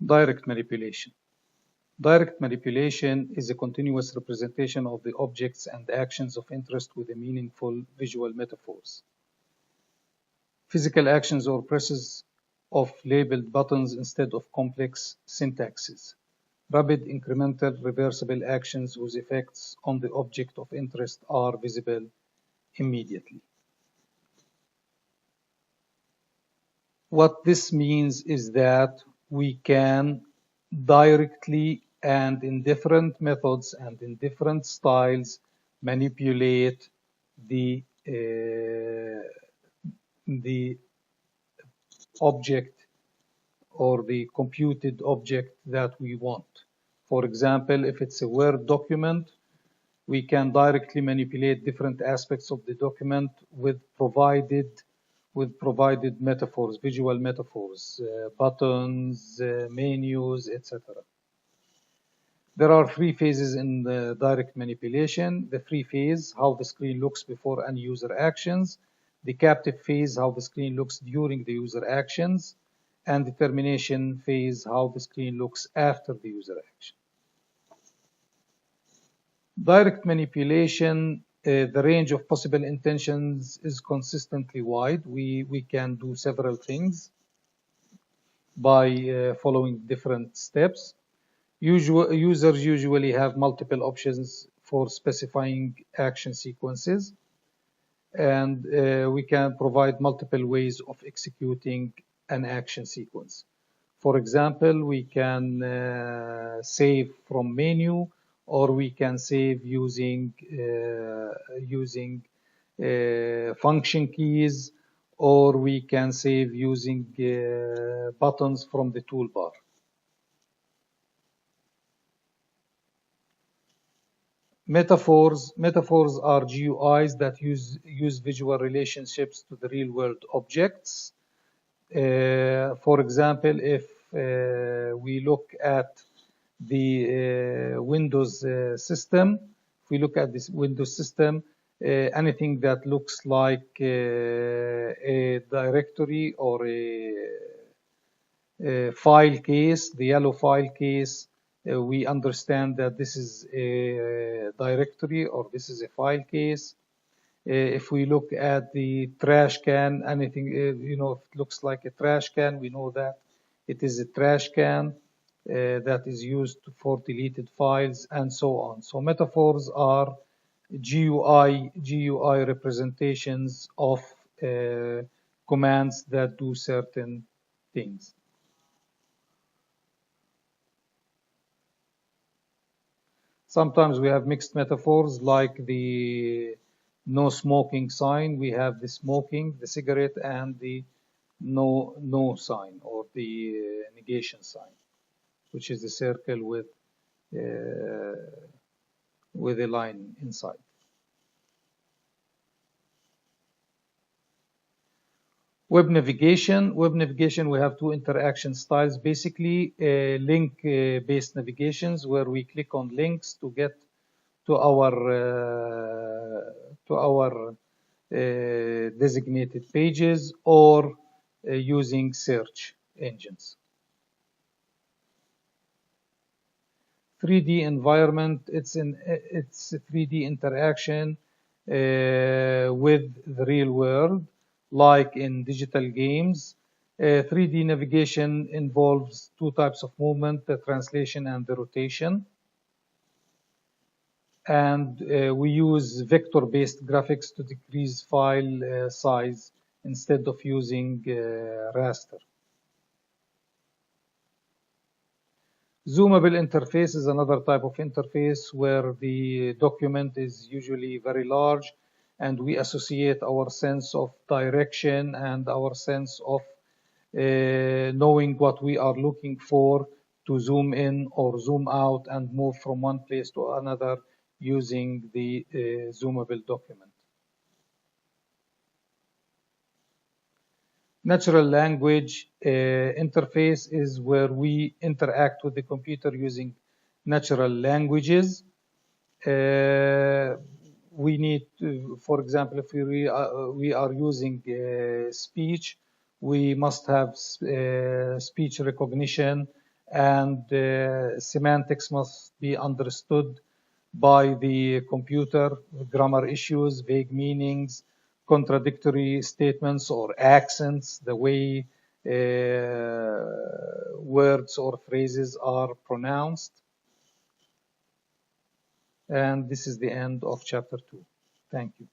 Direct manipulation. Direct manipulation is a continuous representation of the objects and actions of interest with a meaningful visual metaphors. Physical actions or presses of labeled buttons instead of complex syntaxes. Rapid, incremental, reversible actions whose effects on the object of interest are visible immediately. What this means is that we can directly and in different methods and in different styles manipulate the object or the computed object that we want. For example, if it's a Word document, we can directly manipulate different aspects of the document with provided metaphors, visual metaphors, buttons, menus, etc. There are three phases in the direct manipulation. The free phase, how the screen looks before any user actions. The captive phase, how the screen looks during the user actions. And the termination phase, how the screen looks after the user action. Direct manipulation, the range of possible intentions is consistently wide. We can do several things by following different steps. Users usually have multiple options for specifying action sequences, and we can provide multiple ways of executing an action sequence. For example, we can save from menu, or we can save using function keys, or we can save using buttons from the toolbar. Metaphors are GUIs that use visual relationships to the real-world objects. For example, if we look at the Windows system, if we look at this Windows system, anything that looks like a directory or a file case, the yellow file case, we understand that this is a directory or this is a file case. If we look at the trash can, anything, if it looks like a trash can, we know that it is a trash can that is used for deleted files and so on. So metaphors are GUI representations of commands that do certain things. Sometimes we have mixed metaphors like the no smoking sign. We have the smoking, the cigarette, and the no sign, or the negation sign, which is the circle with a line inside. Web navigation, we have two interaction styles, basically link-based navigations, where we click on links to get to our designated pages, or using search engines. 3D environment, it's 3D interaction with the real world, like in digital games. 3D navigation involves two types of movement, the translation and the rotation. And we use vector-based graphics to decrease file size instead of using raster. Zoomable interface is another type of interface where the document is usually very large, and we associate our sense of direction and our sense of knowing what we are looking for to zoom in or zoom out and move from one place to another using the zoomable document. Natural language interface is where we interact with the computer using natural languages. We need to, for example, if we are using speech, we must have speech recognition and semantics must be understood by the computer, grammar issues, vague meanings, contradictory statements or accents, the way words or phrases are pronounced. And this is the end of chapter 2. Thank you.